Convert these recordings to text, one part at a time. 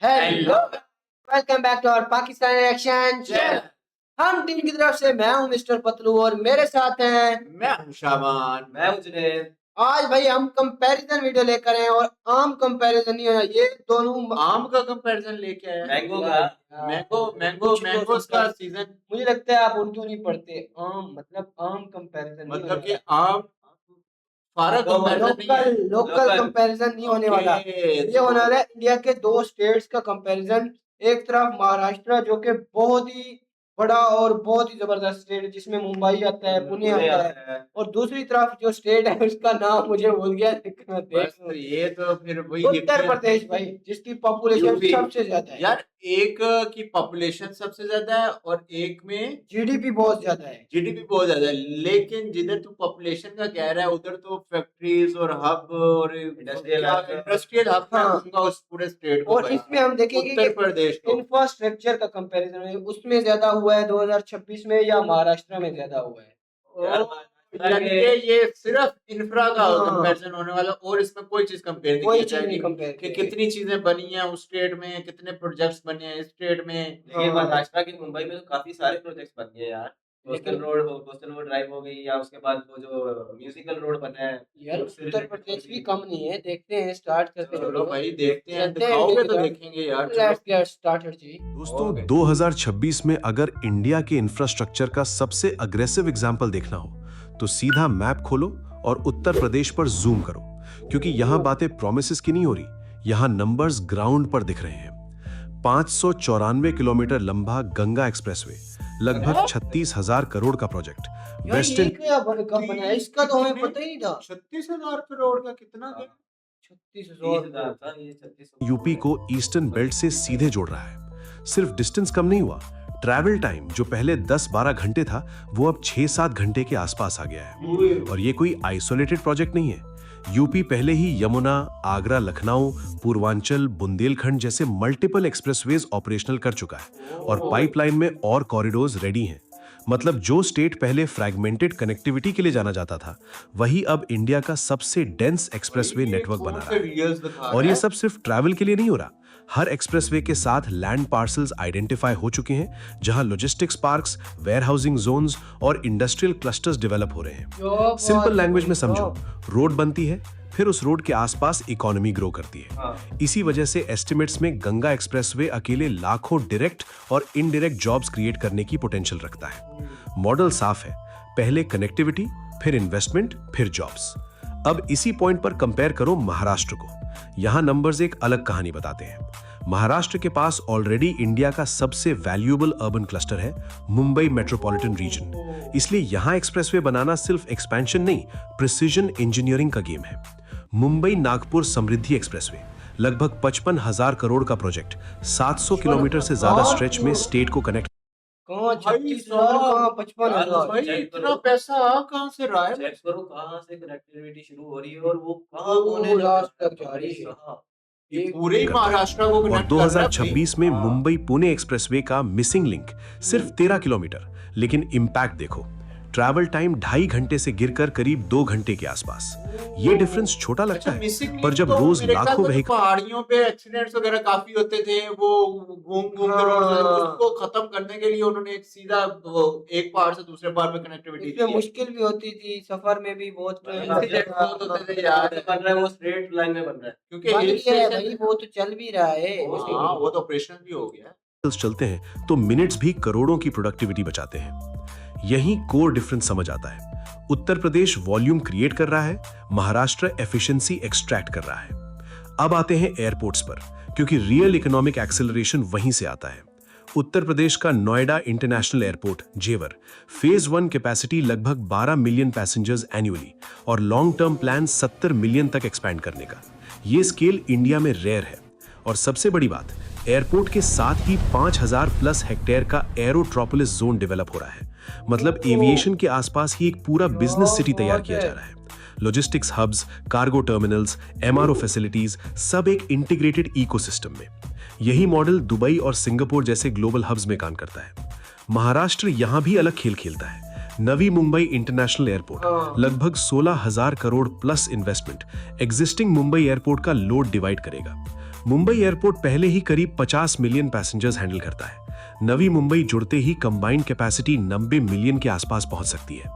Hello, welcome back to our Pakistan reaction channel. हम team की तरफ से मैं हूं मिस्टर पतलू और मेरे साथ हैं मैं हूं शाबान। मैं हूं जुनैद। आज भाई हम कंपैरिजन वीडियो लेकर आए हैं और आम कंपैरिजन नहीं है, ये दोनों आम का कंपैरिजन लेके आया। मैंगो का मैंगोस का सीजन। मुझे लगता है आप उर्दू नहीं पढ़ते। आम मतलब आम कंपैरिजन मतलब कि आम फारा कंपैरिजन नहीं है। लोकल कंपैरिजन नहीं होने वाला। ये होने वाला है इंडिया के दो स्टेट्स का कंपैरिजन। एक तरफ महाराष्ट्र जो कि बहुत ही बड़ा और बहुत ही जबरदस्त स्टेट है जिसमें मुंबई आता है, पुणे आता है, और दूसरी तरफ जो स्टेट है उसका नाम मुझे भूल गया लेकिन मैं देख बस ये तो फिर वही उत्तर प्रदेश भाई, जिसकी पॉपुलेशन यूपी। सबसे ज्यादा है। यार एक की पॉपुलेशन सबसे ज्यादा है और एक में जीडीपी बहुत ज्यादा है। जीडीपी बहुत ज्यादा है, लेकिन जिधर तू पॉपुलेशन का कह रहा है उधर तो फैक्ट्रीज और हब और इंडस्ट्रियल हब मैं कहूंगा उस पूरे स्टेट को। और इसमें हम देखेंगे उत्तर कि प्रदेश को इंफ्रास्ट्रक्चर का कंपैरिजन है, उसमें ज्यादा हुआ है 2026 में या महाराष्ट्र में ज्यादा हुआ है। यानी कि ये सिर्फ इंफ्रा का कंपैरिजन होने वाला और इसमें कोई चीज कंपेयर नहीं कोई की चीज नहीं जाएगी कंपेयर कि कितनी चीजें बनी हैं उस स्टेट में, कितने प्रोजेक्ट्स बने हैं इस स्टेट में। लेकिन महाराष्ट्र की मुंबई में तो काफी सारे प्रोजेक्ट्स बन गए यार। कोस्टल रोड ड्राइव हो गई, या उसके बाद वो जो म्यूजिकल रोड बना है यार उत्तर प्रदेश भी कम नहीं है। देखते हैं, स्टार्ट करते हैं। चलो भाई देखते हैं, चलते हैं दिखाओगे इंडिया तो की देखेंगे यार। लेट्स गेट स्टार्टेड जी। दोस्तों 2026 में अगर इंडिया के इंफ्रास्ट्रक्चर का सबसे अग्रेसिव एग्जाम्पल देखना हो तो सीधा मैप खोलो और उत्तर प्रदेश पर जूम करो, क्योंककि यहां बातें प्रोमिसेस की नहीं हो रही, यहां नंबर्स ग्राउंड पर दिख रहे हैं। 594 किलोमीटर लंबा गंगा एक्सप्रेसवे, लगभग 36,000 करोड़ का प्रोजेक्ट वेस्टर्न कब बना है इसका तो हमें पता ही नहीं था। 36,000 करोड़ का कितना गया? 36,000 था ये 36 यूपी को ईस्टर्न बेल्ट से सीधे जोड़ रहा है। सिर्फ डिस्टेंस कम नहीं हुआ, ट्रैवल टाइम जो पहले 10-12 घंटे था वो अब 6-7 घंटे के आसपास आ गया है। और ये कोई आइसोलेटेड प्रोजेक्ट नहीं है। यूपी पहले ही यमुना, आगरा, लखनऊ, पूर्वांचल, बुंदेलखंड जैसे मल्टीपल एक्सप्रेसवेज ऑपरेशनल कर चुका है और पाइपलाइन में और कॉरिडोर्स रेडी हैं। मतलब जो स्टेट पहले फ्रैगमेंटेड कनेक्टिविटी के लिए जाना जाता था, वही अब इंडिया का सबसे डेंस एक्सप्रेसवे नेटवर्क बना रहा है। और ये सब सिर्फ ट्रैवल के लिए नहीं हो रहा। हर एक्सप्रेसवे के साथ लैंड पार्सल्स आइडेंटिफाई हो चुके हैं, जहां लॉजिस्टिक्स पार्क्स, वेयरहाउसिंग जोन्स और इंडस्ट्रियल क्लस्टर्स डेवलप हो रहे हैं। सिंपल लैंग्वेज में समझो, रोड बनती है, फिर उस रोड के आसपास इकोनॉमी ग्रो करती है। इसी वजह से एस्टिमेट्स में गंगा एक्सप्रेसवे अकेले लाखों डायरेक्ट और इनडायरेक्ट जॉब्स क्रिएट करने की पोटेंशियल रखता है। मॉडल साफ है, पहले कनेक्टिविटी, फिर इन्वेस्टमेंट, फिर जॉब्स। अब इसी पॉइंट पर कंपेयर करो महाराष्ट्र को। यहां नंबर्स एक अलग कहानी बताते हैं। महाराष्ट्र के पास ऑलरेडी इंडिया का सबसे वैल्यूएबल अर्बन क्लस्टर है, मुंबई मेट्रोपॉलिटन रीजन। इसलिए यहां एक्सप्रेसवे बनाना सिर्फ एक्सपेंशन नहीं, प्रिसीजन इंजीनियरिंग का गेम है। मुंबई नागपुर समृद्धि एक्सप्रेसवे, लगभग 55,000 करोड़ का प्रोजेक्ट, 700 किलोमीटर से ज्यादा स्ट्रेच में स्टेट को कनेक्ट। कहाँ 36,000 कहाँ 55,000। भाई इतना पैसा कहाँ से रहा है? चेक करो कहाँ से कनेक्टिविटी शुरू हो रही है और वो कहाँ वो होने लास्ट तक जा रही है। ये पूरे ही महाराष्ट्र को और कनेक्ट कर रहा है। 2026 में मुंबई पुणे एक्सप्रेसवे का मिसिंग लिंक सिर्फ 13 किलोमीटर, लेकिन इंपैक्ट देखो, ट्रैवल टाइम 2.5 घंटे से गिरकर करीब 2 घंटे के आसपास। ये डिफरेंस छोटा लगता है, पर जब रोज लाखों व्हीकल पहाड़ियों पे एक्सीडेंट्स वगैरह काफी होते थे, वो घूम घूम के रोड उसको खत्म करने के लिए उन्होंने एक सीधा एक पहाड़ से दूसरे पहाड़ पे कनेक्टिविटी इसमें दी। मुश्किल भी होती थी, सफर में भी बहुत इंसिडेंट बहुत होते थे यार। बन रहा है वो स्ट्रेट लाइन में बन रहा है क्योंकि बन हिल गया है स्टेशन भाई, वो तो चल भी रहा है। हाँ, वो तो ऑपरेशनल भी हो गया। चलते हैं तो मिनट्स भी करोड़ों की प्रोडक्टिविटी बचाते हैं। यही कोर डिफरेंस समझ आता है। उत्तर प्रदेश वॉल्यूम क्रिएट कर रहा है, महाराष्ट्र एफिशिएंसी एक्सट्रैक्ट कर रहा है। अब आते हैं एयरपोर्ट्स पर, क्योंकि रियल इकोनॉमिक एक्सेलरेशन वहीं से आता है। उत्तर प्रदेश का नोएडा इंटरनेशनल एयरपोर्ट जेवर, फेज 1 कैपेसिटी लगभग 12 मिलियन पैसेंजर्स एनुअली और लॉन्ग टर्म प्लान 70 मिलियन तक एक्सपैंड करने का। ये स्केल इंडिया में रेयर है। और सबसे बड़ी बात, एयरपोर्ट के साथ ही 5,000 प्लस हेक्टेयर का एरोट्रोपोलिस जोन डेवलप हो रहा है। मतलब एविएशन के आसपास ही एक पूरा बिजनेस सिटी तैयार किया जा रहा है। Logistics hubs, cargo terminals, MRO facilities, सब एक इंटीग्रेटेड इकोसिस्टम में। यही मॉडल दुबई और सिंगापुर जैसे ग्लोबल हब्स में काम करता है। महाराष्ट्र यहां भी अलग खेल खेलता है। नवी मुंबई इंटरनेशनल एयरपोर्ट, लगभग 16,000 crore plus investment existing Mumbai airport का लोड डिवाइड करेगा। मुंबई एयरपोर्ट पहले ही करीब 50 मिलियन पैसेंजर्स हैंडल करता है। नवी मुंबई जुड़ते ही कंबाइंड कैपेसिटी 90 मिलियन के आसपास पहुंच सकती है।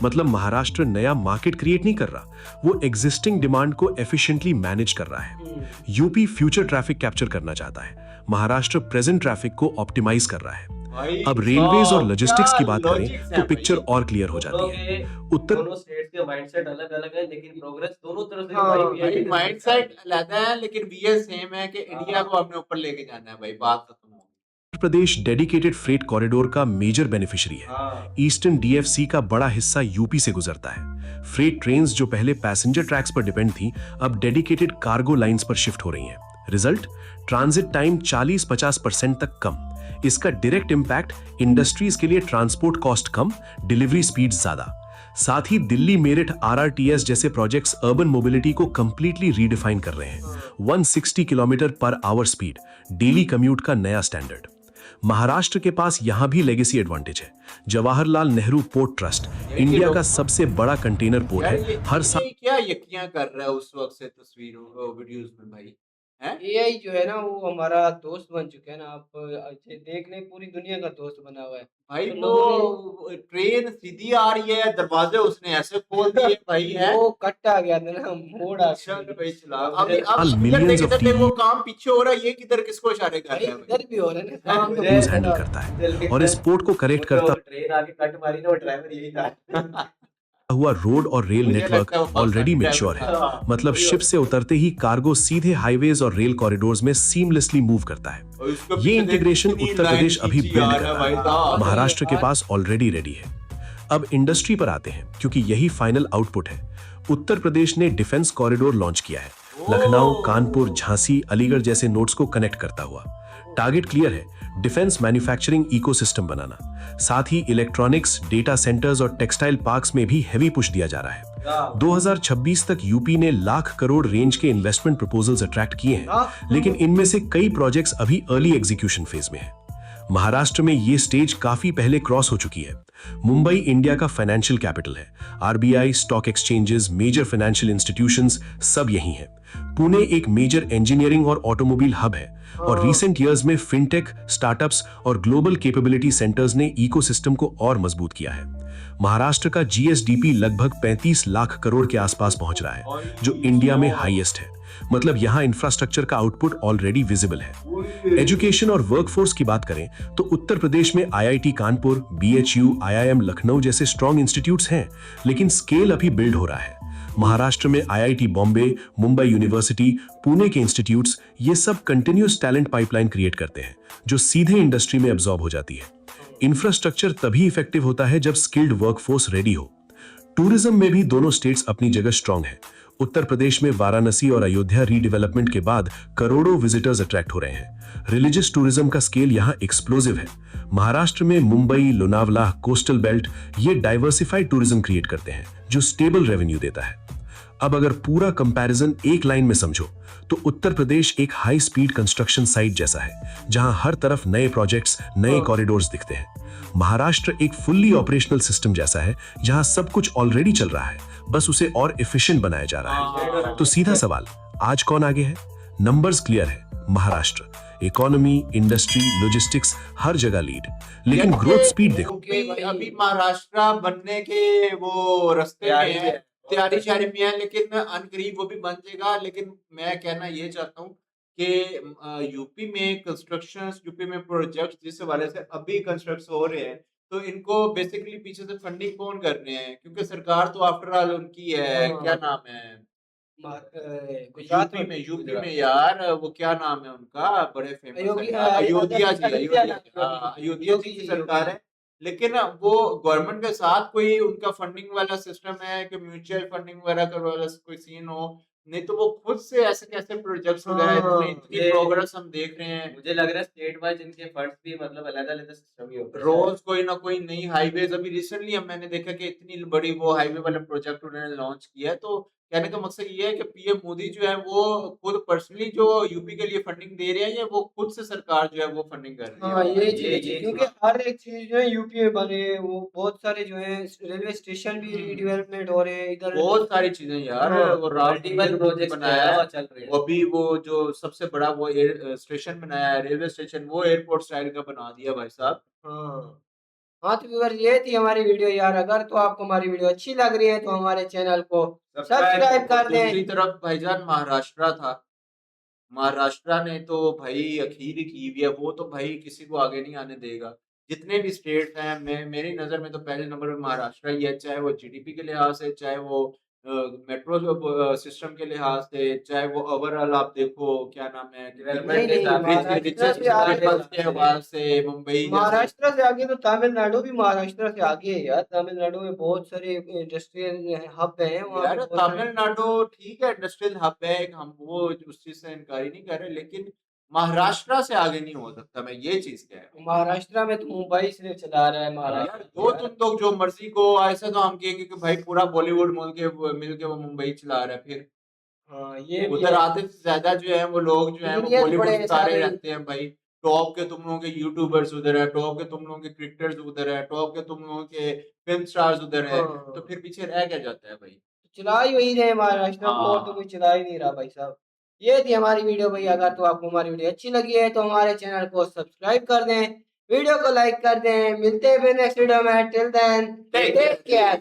मतलब महाराष्ट्र नया मार्केट क्रिएट नहीं कर रहा, वो एग्जिस्टिंग डिमांड को एफिशिएंटली मैनेज कर रहा है। यूपी फ्यूचर ट्रैफिक कैप्चर करना चाहता है, महाराष्ट्र प्रेजेंट ट्रैफिक को ऑप्टिमाइज कर रहा है। भाई अब रेलवेज और साहब, लॉजिस्टिक्स की क्या बात logics करें है तो पिक्चर भाई। और क्लियर हो जाती है। उत्तर दोनों स्टेट्स के माइंडसेट अलग-अलग है, लेकिन प्रोग्रेस दोनों तरफ से हाँ, भाई भाई वीआईपी माइंडसेट अलग है लेकिन वीएस सेम है कि इंडिया को अपने ऊपर लेके जाना है भाई, बात तो सुनो। Uttar Pradesh dedicated freight corridor का मेजर बेनिफिशियरी है। हाँ। ईस्टर्न डीएफसी का बड़ा हिस्सा यूपी से गुजरता है। फ्रेट ट्रेन्स जो पहले पैसेंजर ट्रैक्स पर डिपेंड थी, अब डेडिकेटेड कार्गो लाइंस पर शिफ्ट हो रही हैं। रिजल्ट, ट्रांजिट टाइम 40-50% तक कम। इसका डायरेक्ट इंपैक्ट इंडस्ट्रीज के लिए ट्रांसपोर्ट कॉस्ट कम, डिलीवरी स्पीड ज्यादा। साथ ही दिल्ली मेरठ आरआरटीएस जैसे प्रोजेक्ट्स अर्बन मोबिलिटी को कंप्लीटली रीडिफाइन कर रहे हैं। 160 kilometre per hour speed, daily commute का नया स्टैंडर्ड। महाराष्ट्र के पास यहां भी लेगेसी एडवांटेज है। Jawaharlal Nehru port trust India का सबसे बड़ा कंटेनर पोर्ट यार है। हर साल ये क्या यकियां कर रहा है उस वक्त से तस्वीरों वीडियोस में भाई, हैं? एआई जो है ना वो हमारा दोस्त बन चुका है ना, आप अच्छे देख लें, पूरी दुनिया का दोस्त बना हुआ है। भाई तो लोगों ने वो ट्रेन सीधी आ रही है, दरवाजे उसने ऐसे खोल दिए भाई, है वो कट आ गया था ना, मोड़ आ चल गया। भाई चला। अब अभी अब साल इधर millions देख, of इधर देख, TV वो काम पीछे हो रहा है, ये किधर किसको इशारे कर भाई रहा है भाई? इधर भी हो रहा है ना काम तो न्यूज बहुत हैंडल ज्यादा। करता है और इस पोर्ट को करेक्ट करता ट्रेन आके कट मारी ना, वो ड्राइवर यही था। हुआ रोड और रेल मुझे नेटवर्क लगता है वो ऑलरेडी ड्राइवर मेच्योर है। था। मतलब शिप से उतरते ही कार्गो सीधे हाईवेज और रेल कॉरिडोर्स में सीमलेसली मूव करता है। और उसको ये पीछे देख, इंटीग्रेशन कितनी उत्तर लाइन प्रदेश अभी खींची बिल्ड यार कर रहा भाई है। साहब। महाराष्ट्र के पास ऑलरेडी रेडी है। अब इंडस्ट्री पर आते हैं, क्योंकि यही फाइनल आउटपुट है। उत्तर प्रदेश ने डिफेंस कॉरिडोर लॉन्च किया है, लखनऊ, कानपुर, झांसी, अलीगढ़ जैसे नोड्स को कनेक्ट करता हुआ। टारगेट क्लियर है, डिफेंस मैन्युफैक्चरिंग इकोसिस्टम बनाना। साथ ही इलेक्ट्रॉनिक्स, डेटा सेंटर्स और टेक्सटाइल पार्क्स में भी हेवी पुश दिया जा रहा है। 2026 तक यूपी ने लाख करोड़ रेंज के इन्वेस्टमेंट प्रपोजल्स अट्रैक्ट किए हैं, लेकिन इनमें से कई प्रोजेक्ट्स अभी अर्ली एग्जीक्यूशन फेज में है। महाराष्ट्र में ये स्टेज काफी पहले क्रॉस हो चुकी है। मुंबई इंडिया का फाइनेंशियल कैपिटल है। RBI, stock exchanges, major financial institutions सब यही हैं। पुणे एक मेजर इंजीनियरिंग और ऑटोमोबाइल हब है और रीसेंट ईयर्स में फिनटेक, स्टार्टअप्स और ग्लोबल कैपेबिलिटी सेंटर्स ने इकोसिस्टम को और मजबूत किया है। महाराष्ट्र का जीएसडीपी लगभग 35 लाख करोड़ के आसपास पहुंच रहा है, जो इंडिया में हाईएस्ट है। मतलब यहां इंफ्रास्ट्रक्चर का आउटपुट ऑलरेडी विजिबल है। एजुकेशन और वर्कफोर्स की बात करें तो उत्तर प्रदेश में IIT Kanpur, BHU, IIM Lucknow जैसे स्ट्रॉन्ग इंस्टीट्यूट्स हैं, लेकिन स्केल अभी बिल्ड हो रहा है। महाराष्ट्र में आईआईटी बॉम्बे, मुंबई यूनिवर्सिटी, पुणे के इंस्टीट्यूट्स, ये सब कंटिन्यूअस टैलेंट पाइपलाइन क्रिएट करते हैं, जो सीधे इंडस्ट्री में एब्जॉर्ब हो जाती है। इंफ्रास्ट्रक्चर तभी इफेक्टिव होता है जब स्किल्ड वर्कफोर्स रेडी हो। टूरिज्म में भी दोनों स्टेट्स अपनी जगह स्ट्रांग है। उत्तर प्रदेश में वाराणसी और अयोध्या रीडेवलपमेंट के बाद करोड़ों विजिटर्स अट्रैक्ट हो रहे हैं। रिलीजियस टूरिज्म का स्केल यहाँ एक्सप्लोसिव है। महाराष्ट्र में मुंबई, लोनावला, कोस्टल बेल्ट ये डाइवर्सिफाइड टूरिज्म क्रिएट करते हैं, जो स्टेबल रेवेन्यू देता है। अब अगर पूरा कंपैरिजन एक लाइन में समझो तो उत्तर प्रदेश एक हाई स्पीड कंस्ट्रक्शन साइट जैसा है, जहां हर तरफ नए प्रोजेक्ट्स, नए कॉरिडोर्स दिखते हैं। महाराष्ट्र एक फुल्ली ऑपरेशनल सिस्टम जैसा है, जहां सब कुछ ऑलरेडी चल रहा है, बस उसे और एफिशिएंट बनाया जा रहा है। तो सीधा सवाल, आज कौन आगे है? नंबर्स क्लियर है, महाराष्ट्र। इकोनॉमी, इंडस्ट्री, लॉजिस्टिक्स हर जगह लीड, लेकिन ग्रोथ स्पीड देखो। अभी महाराष्ट्र बनने के वो रास्ते में है, तैयारी शारी में है, लेकिन अनकरीब वो भी बन जाएगा। लेकिन मैं कहना ये चाहता हूँ कि यूपी में कंस्ट्रक्शंस, यूपी में प्रोजेक्ट्स जिस हवाले से अभी कंस्ट्रक्ट हो रहे हैं, तो इनको बेसिकली पीछे से फंडिंग कौन कर रहे हैं? क्योंकि सरकार तो आफ्टर ऑल उनकी है। क्या नाम है गुजरात यूपी में यार, वो क्या नाम है उनका, बड़े फेमस अयोध्या जी, अयोध्या जी की सरकार है। लेकिन वो गवर्नमेंट के साथ कोई उनका फंडिंग वाला सिस्टम है कि म्यूचुअल फंडिंग वगैरह का वाला कोई सीन हो, नहीं तो वो खुद से ऐसे कैसे प्रोजेक्ट्स वगैरह इतनी प्रोग्रेस हम देख रहे हैं। मुझे लग रहा है स्टेट वाइज इनके फंड्स भी मतलब अलग-अलग सिस्टम ही होते हैं। रोज कोई ना कोई नई हाईवेज, अभी रिसेंटली मैंने देखा कि इतनी बड़ी वो हाईवे वाला प्रोजेक्ट उन्होंने लॉन्च किया है, तो कहने का मकसद ये है कि पीएम मोदी जो है वो खुद पर्सनली जो यूपी के लिए फंडिंग दे रहे हैं, या वो खुद से सरकार जो है वो फंडिंग कर रही हाँ है? ये ये चीज अच्छी, ये क्योंकि हर एक चीज जो है यूपी में बने, वो बहुत सारे जो है रेलवे स्टेशन भी रीडेवलपमेंट हो रहे हैं इधर। बहुत सारी चीजें यार, हाँ, वो राम मल्टीपल मंदिर प्रोजेक्ट्स बनाया है, चल रहे हैं। वो अभी वो जो सबसे बड़ा वो स्टेशन बनाया है, रेलवे स्टेशन, वो एयरपोर्ट स्टाइल का बना दिया भाई साहब। हाँ। हाँ तो व्यूअर्स ये थी हमारी वीडियो यार, अगर तो आपको हमारी वीडियो अच्छी लग रही है तो हमारे चैनल को सब्सक्राइब कर दूसरी दें। तरफ भाईजान महाराष्ट्र था, महाराष्ट्र ने तो भाई अखीर की हुई है, वो तो भाई किसी को आगे नहीं आने देगा। जितने भी स्टेट्स हैं, मैं मेरी नज़र में तो पहले नंबर पे महाराष्ट्र ही है, चाहे वो जीडीपी के लिहाज से, चाहे वो मेट्रो सिस्टम के लिहाज से, चाहे वो ओवरऑल आप देखो क्या नाम है, डेवलपमेंट नहीं नहीं, महाराष्ट्र से आगे के हवाले से मुंबई जैसे। महाराष्ट्र से आगे तो तमिलनाडु भी महाराष्ट्र से आगे है यार। तमिलनाडु में बहुत सारे इंडस्ट्रियल हब हैं वहाँ पे यार बहुत सारे। तमिलनाडु ठीक है, इंडस्ट्रियल हब है एक, हम वो उस चीज से इनकारी नहीं कर रहे, लेकिन महाराष्ट्र से आगे नहीं हो सकता, मैं ये चीज कह रहा हूँ। महाराष्ट्र में तो मुंबई सिर्फ चला रहा है यार महाराष्ट्र वो तुम लोग जो मर्जी को, ऐसा तो हम कहेंगे कि भाई पूरा बॉलीवुड मिल के वो मुंबई चला रहा है, फिर हाँ ये भी उधर है। आधे से ज्यादा जो है वो लोग जो है वो बिजनेस बॉलीवुड बड़े स्टार ही सारे। रहते हैं भाई। टॉप के तुम लोगों के यूट्यूबर्स उधर है, टॉप के तुम लोगों के क्रिकेटर्स उधर है, टॉप के तुम लोगों के फिल्म स्टार्स उधर है, तो हाँ, फिर पीछे रह क्या जाता है भाई? चला ही वही रहे महाराष्ट्र को, और तो हाँ कोई चला ही नहीं रहा भाई साहब। ये थी हमारी वीडियो भाई, अगर तो आपको हमारी वीडियो अच्छी लगी है तो हमारे चैनल को सब्सक्राइब कर दें, वीडियो को लाइक कर दें। मिलते हैं फिर नेक्स्ट वीडियो में, टिल देन टेक केयर।